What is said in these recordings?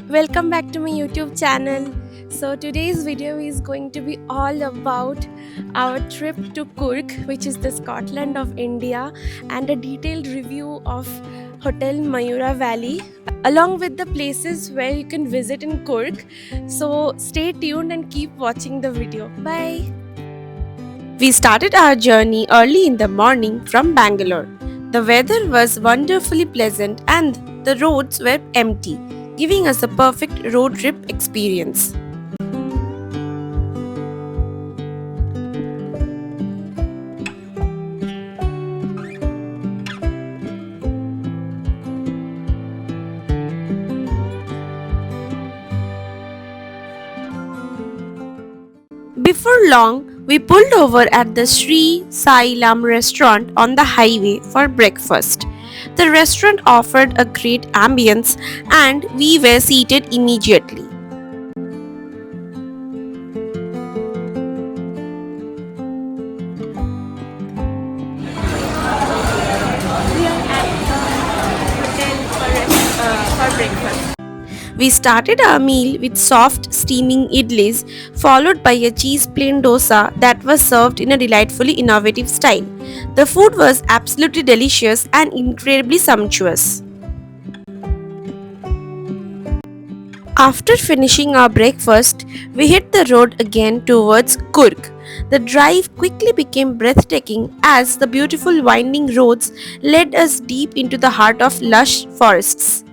Welcome back to my YouTube channel. So today's video is going to be all about our trip to Coorg, which is the Scotland of India, and a detailed review of Hotel Mayura Valley along with the places where you can visit in Coorg. So stay tuned and keep watching the video. Bye. We started our journey early in the morning from Bangalore. The weather was wonderfully pleasant and the roads were empty, giving us a perfect road trip experience. Before long, we pulled over at the Sri Sai Lam restaurant on the highway for breakfast. The restaurant offered a great ambience and we were seated immediately. For breakfast. We started our meal with soft steaming idlis followed by a cheese plain dosa that was served in a delightfully innovative style. The food was absolutely delicious and incredibly sumptuous. After finishing our breakfast, we hit the road again towards Coorg. The drive quickly became breathtaking as the beautiful winding roads led us deep into the heart of lush forests.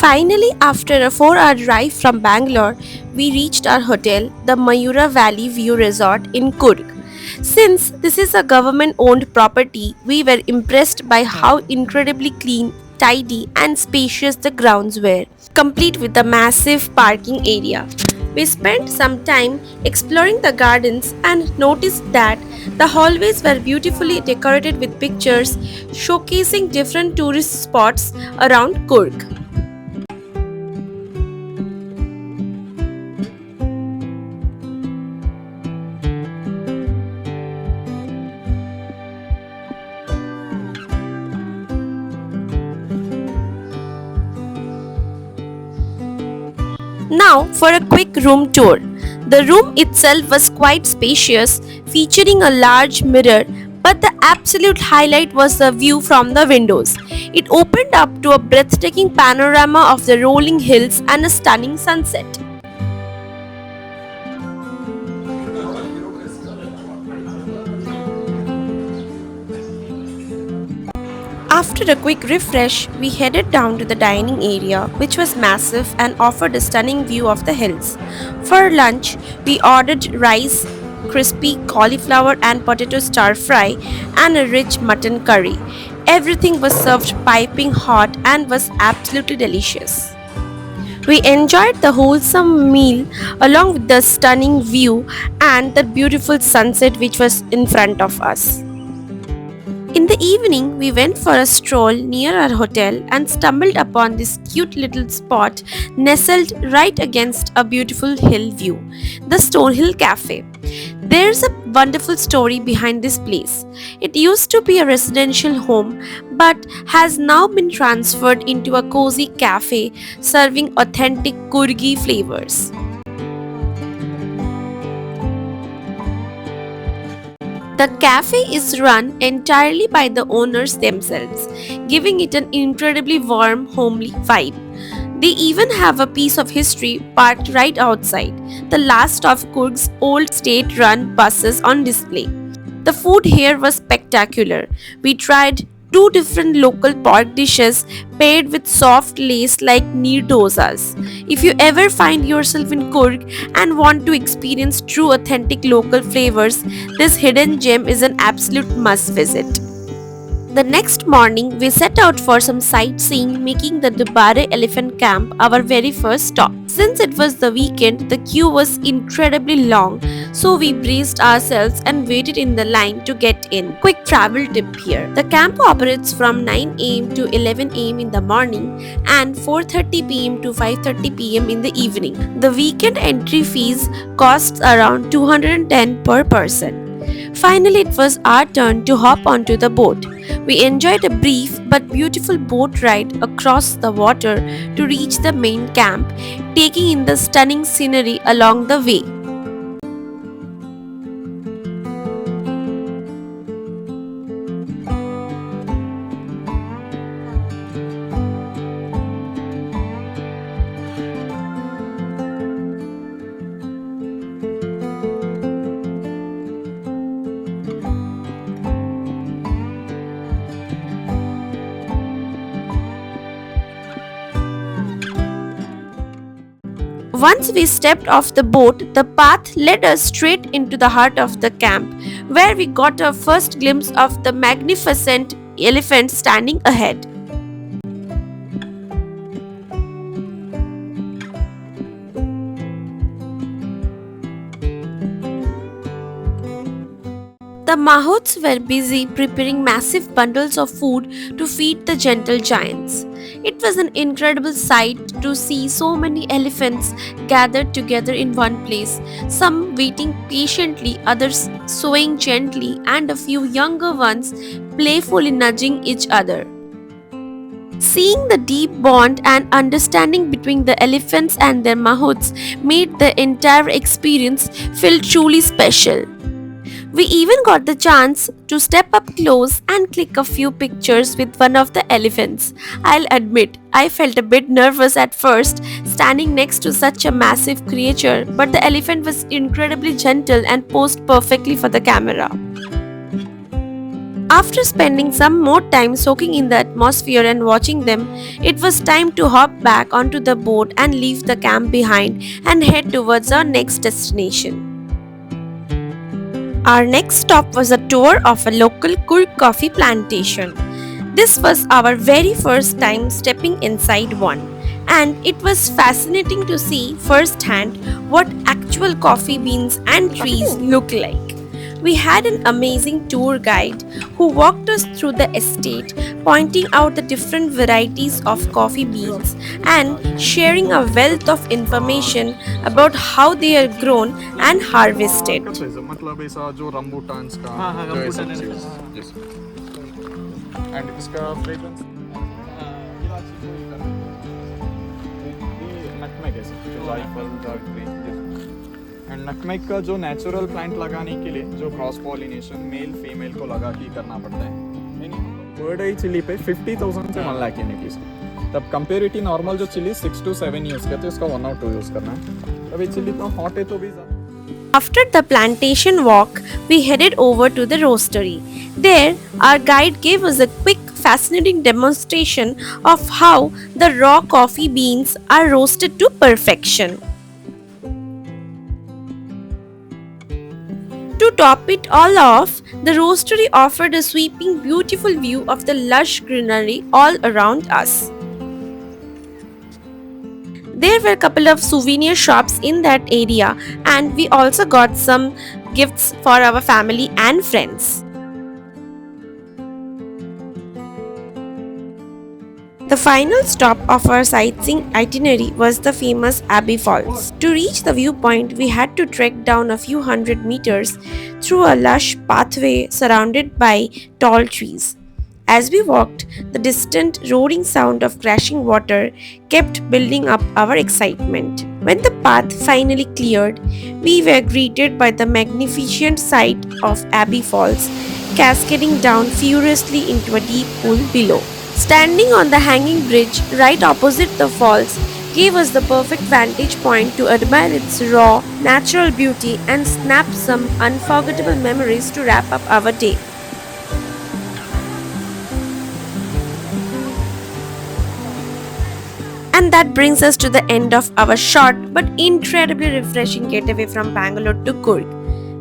Finally, after a 4-hour drive from Bangalore, we reached our hotel, the Mayura Valley View Resort in Coorg. Since this is a government owned property, we were impressed by how incredibly clean, tidy, and spacious the grounds were, complete with a massive parking area. We spent some time exploring the gardens and noticed that the hallways were beautifully decorated with pictures showcasing different tourist spots around Coorg. Now for a quick room tour. The room itself was quite spacious, featuring a large mirror, but the absolute highlight was the view from the windows. It opened up to a breathtaking panorama of the rolling hills and a stunning sunset. After a quick refresh, we headed down to the dining area, which was massive and offered a stunning view of the hills. For lunch, we ordered rice, crispy cauliflower and potato stir fry, and a rich mutton curry. Everything was served piping hot and was absolutely delicious. We enjoyed the wholesome meal along with the stunning view and the beautiful sunset which was in front of us. In the evening, we went for a stroll near our hotel and stumbled upon this cute little spot nestled right against a beautiful hill view, the Stonehill Cafe. There's a wonderful story behind this place. It used to be a residential home but has now been transferred into a cozy cafe serving authentic Coorgi flavors. The cafe is run entirely by the owners themselves, giving it an incredibly warm, homely vibe. They even have a piece of history parked right outside, the last of Coorg's old state run buses on display. The food here was spectacular. We tried two different local pork dishes paired with soft lace like neer dosas. If you ever find yourself in Coorg and want to experience true authentic local flavors, this hidden gem is an absolute must visit. The next morning, we set out for some sightseeing, making the Dubare Elephant Camp our very first stop. Since it was the weekend, the queue was incredibly long, so we braced ourselves and waited in the line to get in. Quick travel tip here. The camp operates from 9 am to 11 am in the morning and 4:30 p.m. to 5:30 p.m. in the evening. The weekend entry fees costs around 210 per person. Finally, it was our turn to hop onto the boat. We enjoyed a brief but beautiful boat ride across the water to reach the main camp, taking in the stunning scenery along the way. Once we stepped off the boat, the path led us straight into the heart of the camp, where we got our first glimpse of the magnificent elephant standing ahead. The mahouts were busy preparing massive bundles of food to feed the gentle giants. It was an incredible sight to see so many elephants gathered together in one place, some waiting patiently, others swaying gently, and a few younger ones playfully nudging each other. Seeing the deep bond and understanding between the elephants and their mahouts made the entire experience feel truly special. We even got the chance to step up close and click a few pictures with one of the elephants. I'll admit, I felt a bit nervous at first standing next to such a massive creature, but the elephant was incredibly gentle and posed perfectly for the camera. After spending some more time soaking in the atmosphere and watching them, it was time to hop back onto the boat and leave the camp behind and head towards our next destination. Our next stop was a tour of a local Coorg coffee plantation. This was our very first time stepping inside one, and it was fascinating to see firsthand what actual coffee beans and trees look like. We had an amazing tour guide who walked us through the estate, pointing out the different varieties of coffee beans and sharing a wealth of information about how they are grown and harvested. मतलब ऐसा जो रंबूटान्स का जो ऐसा चीज yes and इसका fragrance nutmeg है जो जायफल जावित्री and nutmeg का जो natural plant लगाने के लिए जो cross pollination male female को लगा के करना पड़ता है bird eye chili पे 50,000 से 1 लाख यूनिट है तब comparatively normal जो chili 6 to 7 यूज करते हैं उसका 1 or 2 यूज करना है तब ये chili तो hot है तो भी After the plantation walk, we headed over to the roastery. There, our guide gave us a quick, fascinating demonstration of how the raw coffee beans are roasted to perfection. To top it all off, the roastery offered a sweeping, beautiful view of the lush greenery all around us. There were a couple of souvenir shops in that area, and we also got some gifts for our family and friends. The final stop of our sightseeing itinerary was the famous Abbey Falls. To reach the viewpoint, we had to trek down a few hundred meters through a lush pathway surrounded by tall trees. As we walked, the distant roaring sound of crashing water kept building up our excitement. When the path finally cleared, we were greeted by the magnificent sight of Abbey Falls, cascading down furiously into a deep pool below. Standing on the hanging bridge right opposite the falls gave us the perfect vantage point to admire its raw, natural beauty and snap some unforgettable memories to wrap up our day. And that brings us to the end of our short but incredibly refreshing getaway from Bangalore to Coorg.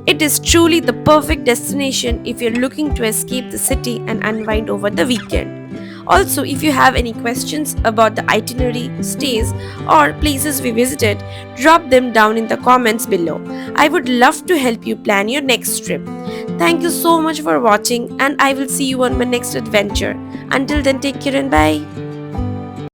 It is truly the perfect destination if you're looking to escape the city and unwind over the weekend. Also, if you have any questions about the itinerary, stays, or places we visited, drop them down in the comments below. I would love to help you plan your next trip. Thank you so much for watching, and I will see you on my next adventure. Until then, take care and bye.